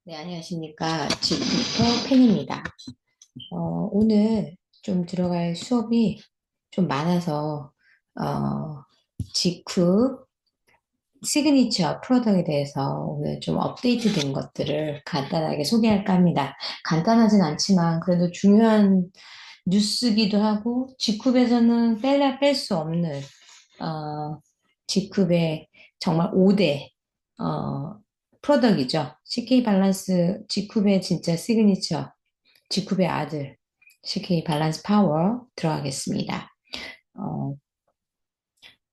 네, 안녕하십니까. 지구부터 팬입니다. 오늘 좀 들어갈 수업이 좀 많아서, 직후 시그니처 프로덕트에 대해서 오늘 좀 업데이트된 것들을 간단하게 소개할까 합니다. 간단하진 않지만 그래도 중요한 뉴스기도 하고, 직후에서는 빼야 뺄 수 없는, 직후의 정말 5대, 프로덕이죠. CK 밸런스 직후의 진짜 시그니처, 직후의 아들, CK 밸런스 파워 들어가겠습니다. 어,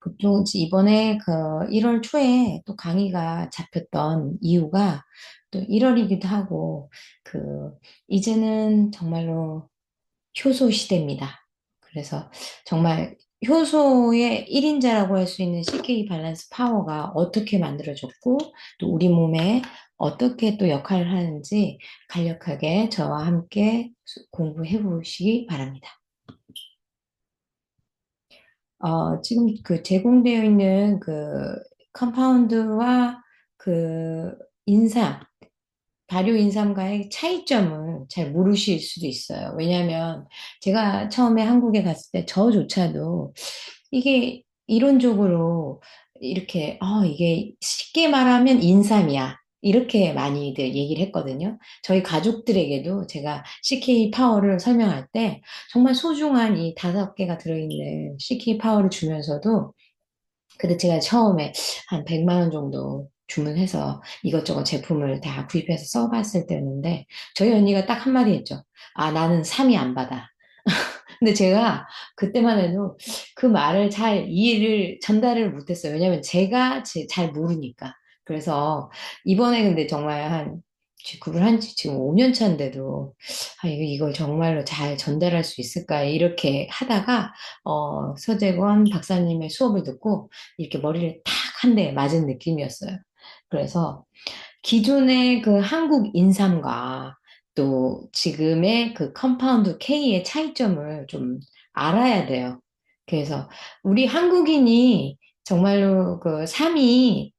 보통 이번에 그 1월 초에 또 강의가 잡혔던 이유가 또 1월이기도 하고, 그, 이제는 정말로 효소 시대입니다. 그래서 정말 효소의 1인자라고 할 수 있는 CK 밸런스 파워가 어떻게 만들어졌고, 또 우리 몸에 어떻게 또 역할을 하는지 간략하게 저와 함께 공부해 보시기 바랍니다. 지금 그 제공되어 있는 그 컴파운드와 그 인삼, 발효 인삼과의 차이점을 잘 모르실 수도 있어요. 왜냐하면 제가 처음에 한국에 갔을 때 저조차도 이게 이론적으로 이렇게, 이게 쉽게 말하면 인삼이야. 이렇게 많이들 얘기를 했거든요. 저희 가족들에게도 제가 CK 파워를 설명할 때 정말 소중한 이 5개가 들어있는 CK 파워를 주면서도, 근데 제가 처음에 한 100만 원 정도 주문해서 이것저것 제품을 다 구입해서 써봤을 때였는데, 저희 언니가 딱 한마디 했죠. 아, 나는 3이 안 받아. 근데 제가 그때만 해도 그 말을 잘 이해를 전달을 못했어요. 왜냐면 제가 잘 모르니까. 그래서 이번에 근데 정말 그걸 한 지 지금 5년 차인데도, 이걸 정말로 잘 전달할 수 있을까 이렇게 하다가 서재권 박사님의 수업을 듣고 이렇게 머리를 탁 한 대 맞은 느낌이었어요. 그래서 기존의 그 한국 인삼과 또 지금의 그 컴파운드 K의 차이점을 좀 알아야 돼요. 그래서 우리 한국인이 정말로 그 삼이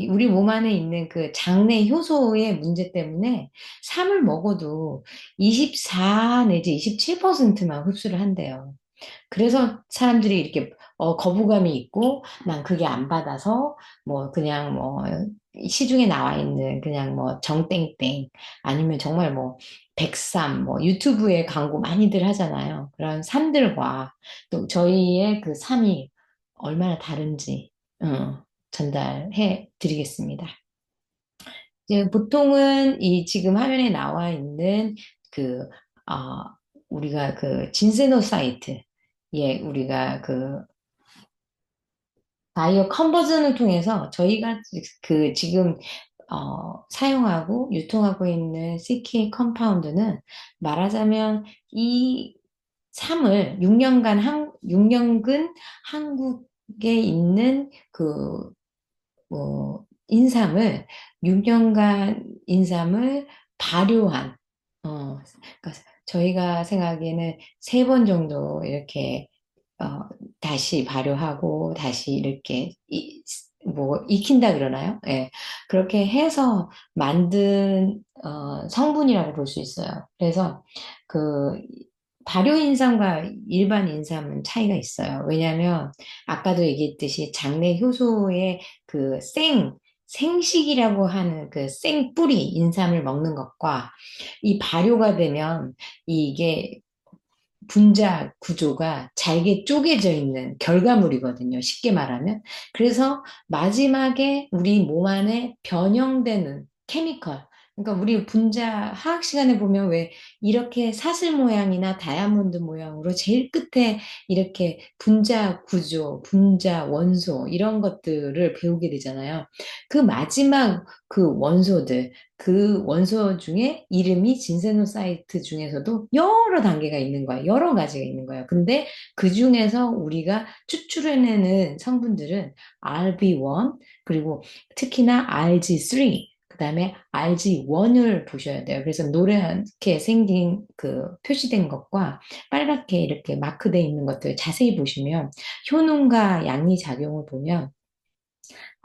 우리 몸 안에 있는 그 장내 효소의 문제 때문에 삼을 먹어도 24 내지 27%만 흡수를 한대요. 그래서 사람들이 이렇게 거부감이 있고, 난 그게 안 받아서 뭐 그냥 뭐 시중에 나와 있는 그냥 뭐 정땡땡, 아니면 정말 뭐 백삼, 뭐 유튜브에 광고 많이들 하잖아요. 그런 삼들과 또 저희의 그 삼이 얼마나 다른지 전달해 드리겠습니다. 이제 보통은 이 지금 화면에 나와 있는 그, 어, 우리가 그 진세노 사이트, 예, 우리가 그 바이오 컨버전을 통해서 저희가 그 지금 사용하고 유통하고 있는 CK 컴파운드는, 말하자면 이 6년근 한국에 있는 그 인삼을, 6년간 인삼을 발효한, 그러니까 저희가 생각에는 3번 정도 이렇게, 어, 다시 발효하고, 다시 이렇게, 뭐, 익힌다 그러나요? 예. 그렇게 해서 만든, 성분이라고 볼 수 있어요. 그래서 그, 발효 인삼과 일반 인삼은 차이가 있어요. 왜냐하면, 아까도 얘기했듯이 장내 효소의 그 생식이라고 하는 그 생뿌리 인삼을 먹는 것과, 이 발효가 되면 이게 분자 구조가 잘게 쪼개져 있는 결과물이거든요. 쉽게 말하면. 그래서 마지막에 우리 몸 안에 변형되는 케미컬. 그러니까 우리 분자 화학 시간에 보면 왜 이렇게 사슬 모양이나 다이아몬드 모양으로 제일 끝에 이렇게 분자 구조, 분자 원소 이런 것들을 배우게 되잖아요. 그 마지막 그 원소들, 그 원소 중에 이름이 진세노사이트 중에서도 여러 단계가 있는 거야. 여러 가지가 있는 거야. 근데 그 중에서 우리가 추출해내는 성분들은 RB1, 그리고 특히나 RG3, 그다음에 RG1을 보셔야 돼요. 그래서 노랗게 생긴 그 표시된 것과 빨갛게 이렇게 마크되어 있는 것들 자세히 보시면, 효능과 양리 작용을 보면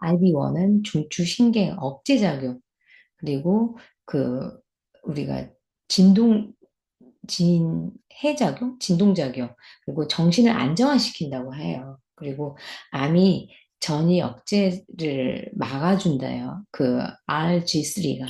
RB1은 중추신경 억제작용, 그리고 그 우리가 진동 진해작용, 진동작용, 그리고 정신을 안정화시킨다고 해요. 그리고 암이 전이 억제를 막아준다요. 그 RG3가.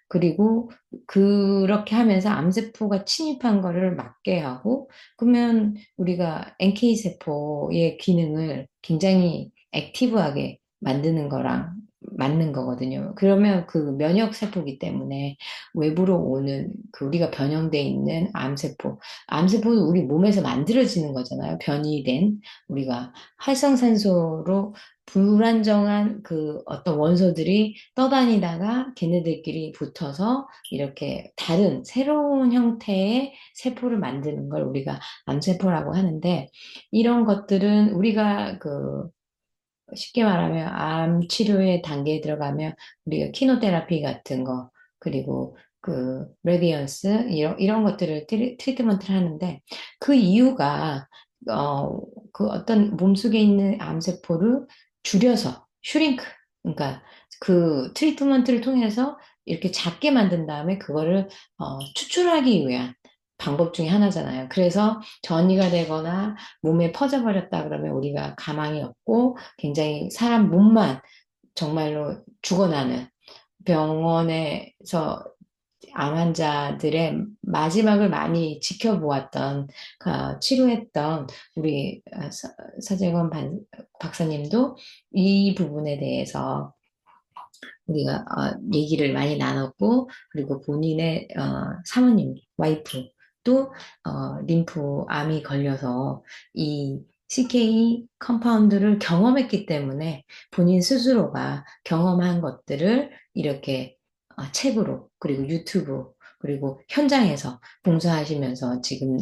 그리고 그렇게 하면서 암세포가 침입한 거를 막게 하고, 그러면 우리가 NK세포의 기능을 굉장히 액티브하게 만드는 거랑 맞는 거거든요. 그러면 그 면역세포기 때문에 외부로 오는 그 우리가 변형돼 있는 암세포, 암세포는 우리 몸에서 만들어지는 거잖아요. 변이된 우리가 활성산소로 불안정한 그 어떤 원소들이 떠다니다가 걔네들끼리 붙어서 이렇게 다른 새로운 형태의 세포를 만드는 걸 우리가 암세포라고 하는데 이런 것들은 우리가 그 쉽게 말하면 암 치료의 단계에 들어가면 우리가 키노테라피 같은 거 그리고 그 레디언스 이런 것들을 트리트먼트를 하는데 그 이유가 어, 그 어떤 몸속에 있는 암세포를 줄여서 슈링크 그러니까 그 트리트먼트를 통해서 이렇게 작게 만든 다음에 그거를 추출하기 위한 방법 중에 하나잖아요. 그래서 전이가 되거나 몸에 퍼져버렸다 그러면 우리가 가망이 없고 굉장히 사람 몸만 정말로 죽어나는 병원에서 암 환자들의 마지막을 많이 지켜보았던, 치료했던 우리 서재건 박사님도 이 부분에 대해서 우리가 얘기를 많이 나눴고 그리고 본인의 사모님, 와이프 또 림프암이 걸려서 이 CK 컴파운드를 경험했기 때문에 본인 스스로가 경험한 것들을 이렇게 책으로 그리고 유튜브 그리고 현장에서 봉사하시면서 지금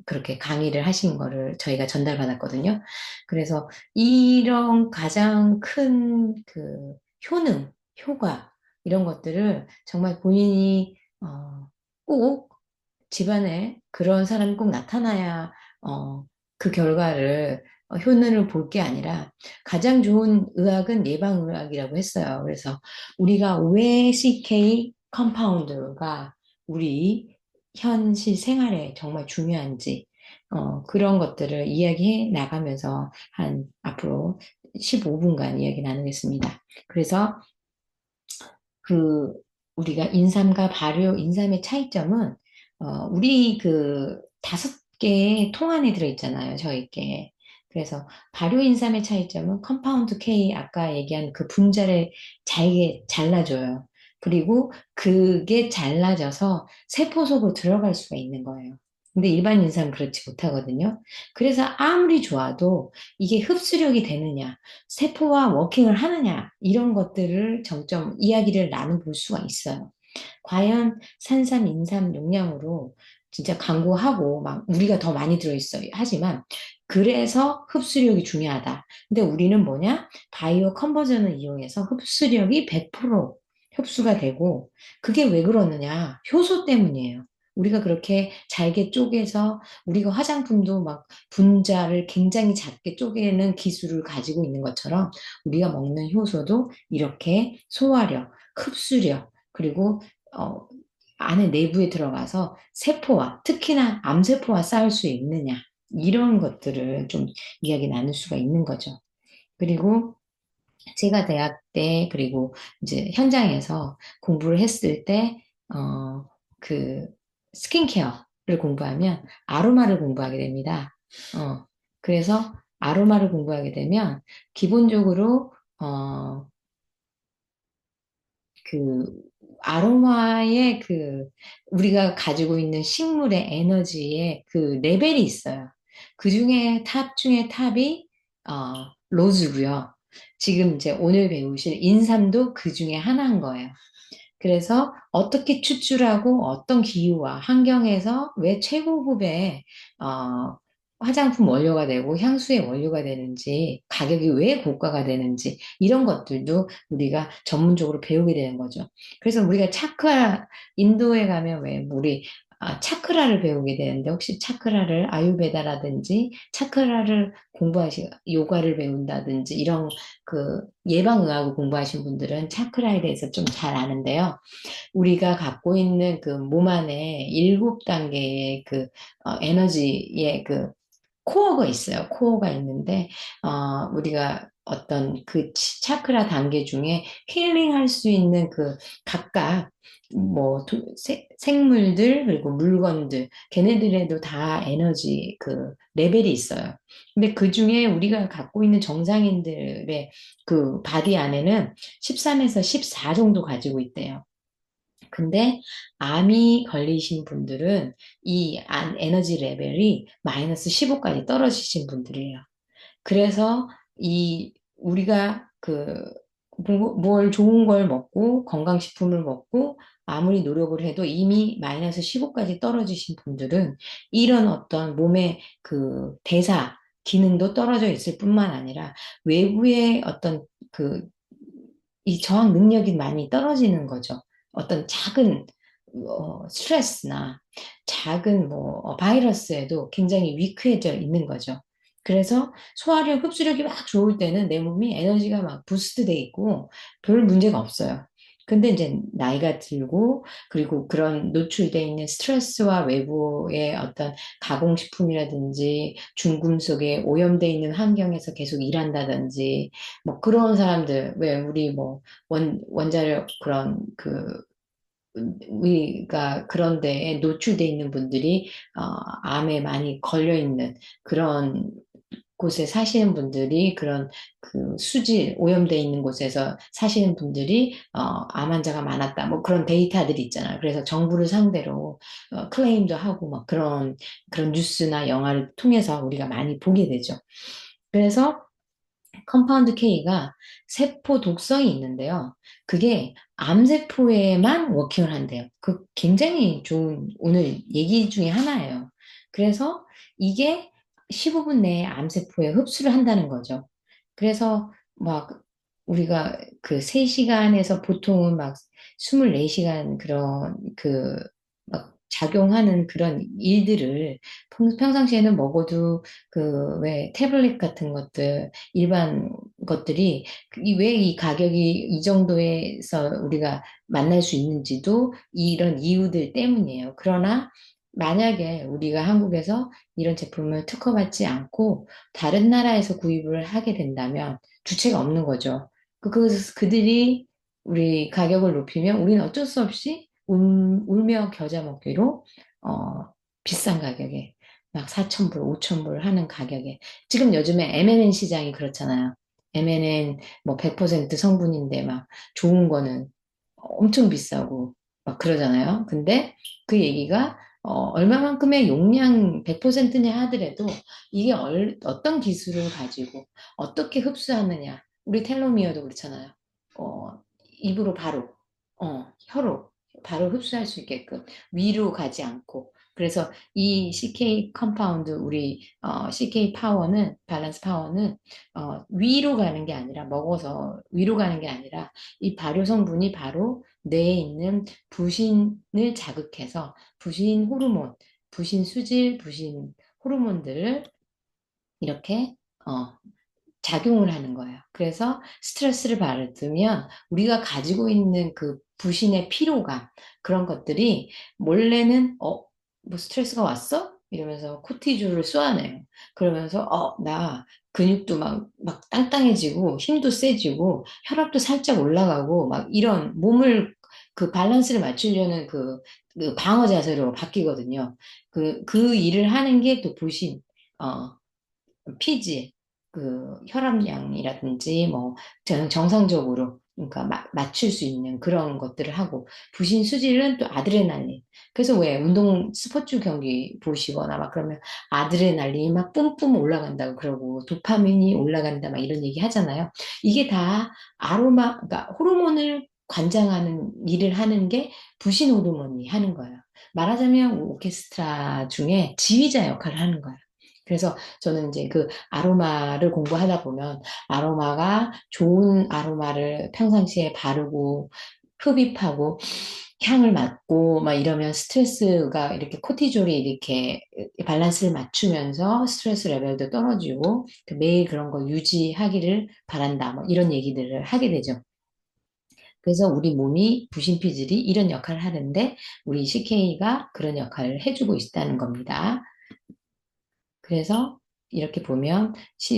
그렇게 강의를 하신 거를 저희가 전달받았거든요. 그래서 이런 가장 큰 그 효능 효과, 이런 것들을 정말 본인이 꼭 집안에 그런 사람이 꼭 나타나야 그 결과를 효능을 볼 게 아니라 가장 좋은 의학은 예방의학이라고 했어요. 그래서 우리가 왜 CK 컴파운드가 우리 현실 생활에 정말 중요한지 그런 것들을 이야기해 나가면서 한 앞으로 15분간 이야기 나누겠습니다. 그래서 그 우리가 인삼과 발효 인삼의 차이점은 우리 그 5개의 통 안에 들어있잖아요. 저희께. 그래서 발효 인삼의 차이점은 컴파운드 K 아까 얘기한 그 분자를 잘게 잘라줘요. 그리고 그게 잘라져서 세포 속으로 들어갈 수가 있는 거예요. 근데 일반 인삼은 그렇지 못하거든요. 그래서 아무리 좋아도 이게 흡수력이 되느냐, 세포와 워킹을 하느냐, 이런 것들을 점점 이야기를 나눠볼 수가 있어요. 과연 산삼, 인삼 용량으로 진짜 광고하고 막 우리가 더 많이 들어있어요. 하지만 그래서 흡수력이 중요하다. 근데 우리는 뭐냐? 바이오 컨버전을 이용해서 흡수력이 100% 흡수가 되고 그게 왜 그러느냐? 효소 때문이에요. 우리가 그렇게 잘게 쪼개서 우리가 화장품도 막 분자를 굉장히 작게 쪼개는 기술을 가지고 있는 것처럼 우리가 먹는 효소도 이렇게 소화력, 흡수력, 그리고 어, 안에 내부에 들어가서 세포와 특히나 암세포와 싸울 수 있느냐 이런 것들을 좀 이야기 나눌 수가 있는 거죠. 그리고 제가 대학 때 그리고 이제 현장에서 공부를 했을 때 그 스킨케어를 공부하면 아로마를 공부하게 됩니다. 그래서 아로마를 공부하게 되면 기본적으로 그 아로마의 그 우리가 가지고 있는 식물의 에너지의 그 레벨이 있어요. 그 중에 탑 중에 탑이 로즈고요. 지금 이제 오늘 배우실 인삼도 그 중에 하나인 거예요. 그래서 어떻게 추출하고 어떤 기후와 환경에서 왜 최고급의 어, 화장품 원료가 되고 향수의 원료가 되는지 가격이 왜 고가가 되는지 이런 것들도 우리가 전문적으로 배우게 되는 거죠. 그래서 우리가 차크라 인도에 가면 왜 우리 차크라를 배우게 되는데 혹시 차크라를 아유베다라든지 차크라를 요가를 배운다든지 이런 그 예방의학을 공부하신 분들은 차크라에 대해서 좀 잘 아는데요. 우리가 갖고 있는 그 몸 안에 7단계의 그 에너지의 그 코어가 있어요. 코어가 있는데, 우리가 어떤 그 차크라 단계 중에 힐링할 수 있는 그 각각 뭐 생물들 그리고 물건들 걔네들에도 다 에너지 그 레벨이 있어요. 근데 그 중에 우리가 갖고 있는 정상인들의 그 바디 안에는 13에서 14 정도 가지고 있대요. 근데 암이 걸리신 분들은 이 에너지 레벨이 마이너스 15까지 떨어지신 분들이에요. 그래서 우리가 뭘 좋은 걸 먹고 건강식품을 먹고 아무리 노력을 해도 이미 마이너스 15까지 떨어지신 분들은 이런 어떤 몸의 그 대사 기능도 떨어져 있을 뿐만 아니라 외부의 어떤 그 이 저항 능력이 많이 떨어지는 거죠. 어떤 작은 스트레스나 작은 바이러스에도 굉장히 위크해져 있는 거죠. 그래서 소화력, 흡수력이 막 좋을 때는 내 몸이 에너지가 막 부스트 돼 있고 별 문제가 없어요. 근데 이제 나이가 들고 그리고 그런 노출돼 있는 스트레스와 외부의 어떤 가공식품이라든지 중금속에 오염돼 있는 환경에서 계속 일한다든지 뭐 그런 사람들 왜 우리 뭐 원자력 그런 우리가 그런 데에 노출돼 있는 분들이 암에 많이 걸려 있는 그런 곳에 사시는 분들이 그런 그 수질 오염돼 있는 곳에서 사시는 분들이 암 환자가 많았다 뭐 그런 데이터들이 있잖아요. 그래서 정부를 상대로 클레임도 하고 막 그런 뉴스나 영화를 통해서 우리가 많이 보게 되죠. 그래서 컴파운드 K가 세포 독성이 있는데요. 그게 암세포에만 워킹을 한대요. 그 굉장히 좋은 오늘 얘기 중에 하나예요. 그래서 이게 15분 내에 암세포에 흡수를 한다는 거죠. 그래서 막 우리가 그 3시간에서 보통은 막 24시간 그런 막 작용하는 그런 일들을 평상시에는 먹어도 그 왜 태블릿 같은 것들 일반 것들이 왜 이 가격이 이 정도에서 우리가 만날 수 있는지도 이런 이유들 때문이에요. 그러나 만약에 우리가 한국에서 이런 제품을 특허받지 않고 다른 나라에서 구입을 하게 된다면 주체가 없는 거죠. 그들이 우리 가격을 높이면 우리는 어쩔 수 없이 울며 겨자 먹기로 비싼 가격에 막 4,000불, 5,000불 하는 가격에. 지금 요즘에 M&N 시장이 그렇잖아요. M&N 뭐 100% 성분인데 막 좋은 거는 엄청 비싸고 막 그러잖아요. 근데 그 얘기가 얼마만큼의 용량 100%냐 하더라도 이게 어떤 기술을 가지고 어떻게 흡수하느냐. 우리 텔로미어도 그렇잖아요. 입으로 바로, 혀로 바로 흡수할 수 있게끔 위로 가지 않고. 그래서 이 CK 컴파운드, 우리 CK 파워는, 밸런스 파워는 위로 가는 게 아니라, 먹어서 위로 가는 게 아니라, 이 발효 성분이 바로 뇌에 있는 부신을 자극해서 부신 호르몬, 부신 수질, 부신 호르몬들을 이렇게 어, 작용을 하는 거예요. 그래서 스트레스를 받으면 우리가 가지고 있는 그 부신의 피로감, 그런 것들이 몰래는, 뭐 스트레스가 왔어? 이러면서 코티졸을 쏘아내요. 그러면서, 나 근육도 막 땅땅해지고, 힘도 세지고, 혈압도 살짝 올라가고, 막 이런 몸을 그 밸런스를 맞추려는 그 방어 자세로 바뀌거든요. 그 일을 하는 게 또 부신, 어, 피지, 혈압량이라든지 뭐 정상적으로 그러니까 맞출 수 있는 그런 것들을 하고 부신 수질은 또 아드레날린. 그래서 왜 운동 스포츠 경기 보시거나 막 그러면 아드레날린이 막 뿜뿜 올라간다고 그러고 도파민이 올라간다 막 이런 얘기 하잖아요. 이게 다 그러니까 호르몬을 관장하는 일을 하는 게 부신 호르몬이 하는 거예요. 말하자면 오케스트라 중에 지휘자 역할을 하는 거예요. 그래서 저는 이제 그 아로마를 공부하다 보면 아로마가 좋은 아로마를 평상시에 바르고 흡입하고 향을 맡고 막 이러면 스트레스가 이렇게 코티졸이 이렇게 밸런스를 맞추면서 스트레스 레벨도 떨어지고 그 매일 그런 거 유지하기를 바란다. 뭐 이런 얘기들을 하게 되죠. 그래서 우리 몸이 부신피질이 이런 역할을 하는데 우리 CK가 그런 역할을 해주고 있다는 겁니다. 그래서 이렇게 보면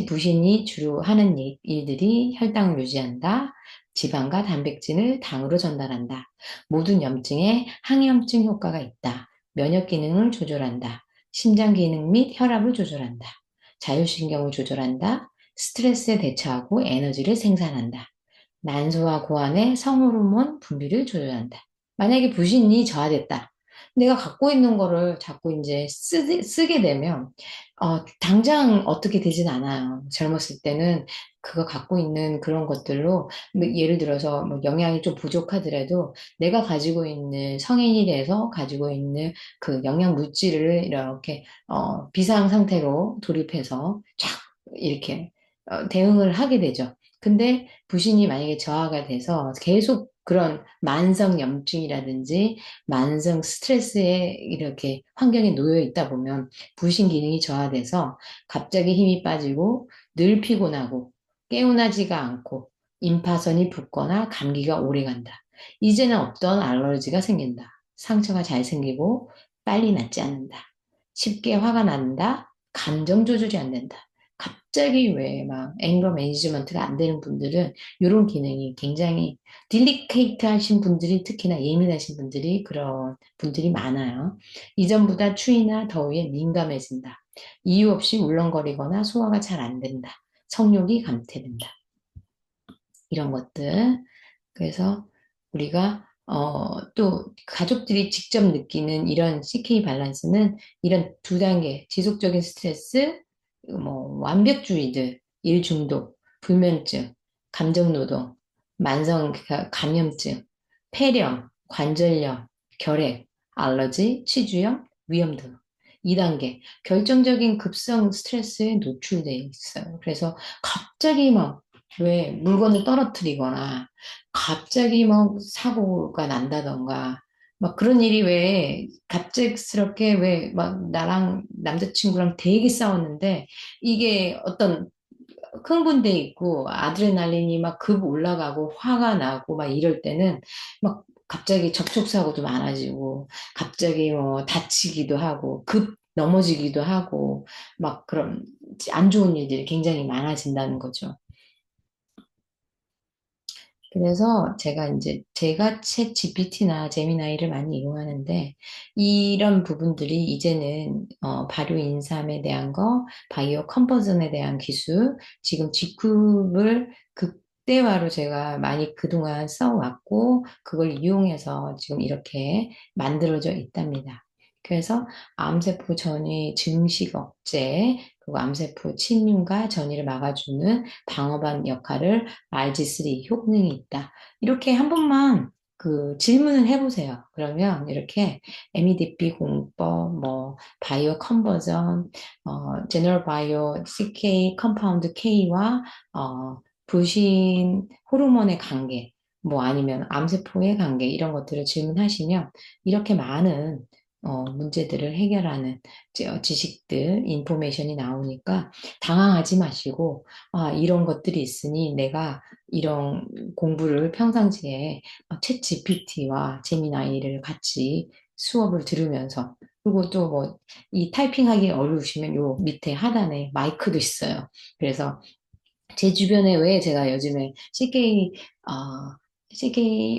부신이 주로 하는 일들이 혈당을 유지한다. 지방과 단백질을 당으로 전달한다. 모든 염증에 항염증 효과가 있다. 면역 기능을 조절한다. 심장 기능 및 혈압을 조절한다. 자율신경을 조절한다. 스트레스에 대처하고 에너지를 생산한다. 난소와 고환의 성호르몬 분비를 조절한다. 만약에 부신이 저하됐다. 내가 갖고 있는 거를 자꾸 이제 쓰게 되면, 당장 어떻게 되진 않아요. 젊었을 때는 그거 갖고 있는 그런 것들로, 뭐 예를 들어서 뭐 영양이 좀 부족하더라도 내가 가지고 있는 성인이 돼서 가지고 있는 그 영양 물질을 이렇게, 비상 상태로 돌입해서 쫙 이렇게 대응을 하게 되죠. 근데 부신이 만약에 저하가 돼서 계속 그런 만성 염증이라든지 만성 스트레스에 이렇게 환경에 놓여 있다 보면 부신 기능이 저하돼서 갑자기 힘이 빠지고 늘 피곤하고 개운하지가 않고 임파선이 붓거나 감기가 오래 간다. 이제는 없던 알러지가 생긴다. 상처가 잘 생기고 빨리 낫지 않는다. 쉽게 화가 난다. 감정 조절이 안 된다. 갑자기 왜 막 앵거 매니지먼트가 안 되는 분들은 이런 기능이 굉장히 딜리케이트 하신 분들이 특히나 예민하신 분들이 그런 분들이 많아요. 이전보다 추위나 더위에 민감해진다. 이유 없이 울렁거리거나 소화가 잘 안 된다. 성욕이 감퇴된다. 이런 것들. 그래서 우리가 또 가족들이 직접 느끼는 이런 CK 밸런스는 이런 두 단계, 지속적인 스트레스, 뭐 완벽주의들, 일 중독, 불면증, 감정노동, 만성 감염증, 폐렴, 관절염, 결핵, 알러지, 치주염, 위염 등 2단계 결정적인 급성 스트레스에 노출돼 있어요. 그래서 갑자기 막 왜 물건을 떨어뜨리거나 갑자기 막 사고가 난다던가 막 그런 일이 왜 갑작스럽게 왜 막 나랑 남자친구랑 되게 싸웠는데 이게 어떤 흥분돼 있고 아드레날린이 막 급 올라가고 화가 나고 막 이럴 때는 막 갑자기 접촉사고도 많아지고 갑자기 뭐 다치기도 하고 급 넘어지기도 하고 막 그런 안 좋은 일들이 굉장히 많아진다는 거죠. 그래서 제가 챗 GPT나 제미나이를 많이 이용하는데 이런 부분들이 이제는 발효 인삼에 대한 거, 바이오 컨버전에 대한 기술, 지금 직급을 극대화로 제가 많이 그동안 써왔고 그걸 이용해서 지금 이렇게 만들어져 있답니다. 그래서 암세포 전이 증식 억제, 그리고 암세포 침륜과 전이를 막아주는 방어반 역할을 RG3 효능이 있다. 이렇게 한 번만 그 질문을 해보세요. 그러면 이렇게 MEDP 공법, 뭐 바이오 컨버전, 제너럴 바이오 CK 컴파운드 K와 부신 호르몬의 관계, 뭐 아니면 암세포의 관계 이런 것들을 질문하시면 이렇게 많은 문제들을 해결하는 지식들, 인포메이션이 나오니까 당황하지 마시고 이런 것들이 있으니 내가 이런 공부를 평상시에 챗 GPT와 제미나이를 같이 수업을 들으면서 그리고 또 뭐 이 타이핑하기 어려우시면 요 밑에 하단에 마이크도 있어요. 그래서 제 주변에 왜 제가 요즘에 CK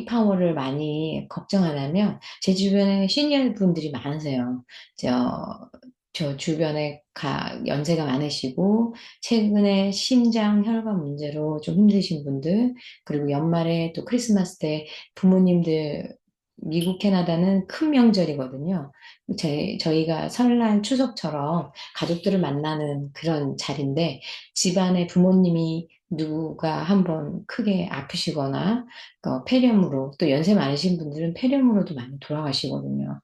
파워를 많이 걱정하냐면, 제 주변에 시니어 분들이 많으세요. 저 주변에 연세가 많으시고, 최근에 심장 혈관 문제로 좀 힘드신 분들, 그리고 연말에 또 크리스마스 때 부모님들, 미국, 캐나다는 큰 명절이거든요. 저희가 설날 추석처럼 가족들을 만나는 그런 자리인데, 집안에 부모님이 누가 한번 크게 아프시거나 폐렴으로 또 연세 많으신 분들은 폐렴으로도 많이 돌아가시거든요.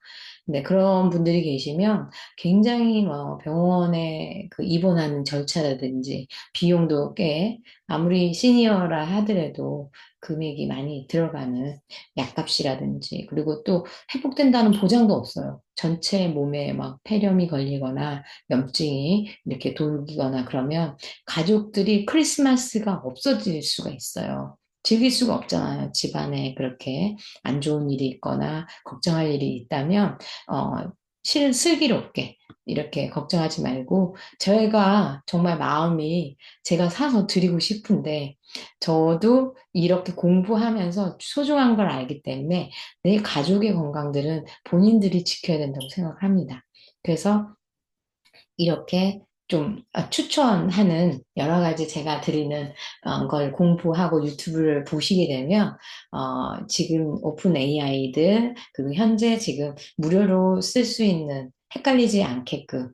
근데 그런 분들이 계시면 굉장히 뭐 병원에 그 입원하는 절차라든지 비용도 꽤 아무리 시니어라 하더라도 금액이 많이 들어가는 약값이라든지 그리고 또 회복된다는 보장도 없어요. 전체 몸에 막 폐렴이 걸리거나 염증이 이렇게 돌거나 그러면 가족들이 크리스마스가 없어질 수가 있어요. 즐길 수가 없잖아요. 집안에 그렇게 안 좋은 일이 있거나 걱정할 일이 있다면, 어, 슬기롭게 이렇게 걱정하지 말고, 저희가 정말 마음이 제가 사서 드리고 싶은데, 저도 이렇게 공부하면서 소중한 걸 알기 때문에 내 가족의 건강들은 본인들이 지켜야 된다고 생각합니다. 그래서 이렇게 좀 추천하는 여러 가지 제가 드리는 걸 공부하고 유튜브를 보시게 되면 지금 오픈 AI들 그리고 현재 지금 무료로 쓸 수 있는 헷갈리지 않게끔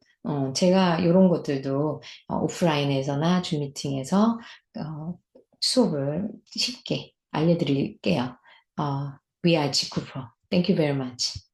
제가 이런 것들도 오프라인에서나 줌 미팅에서 어, 수업을 쉽게 알려드릴게요. 어, We are 지쿠퍼. Thank you very much.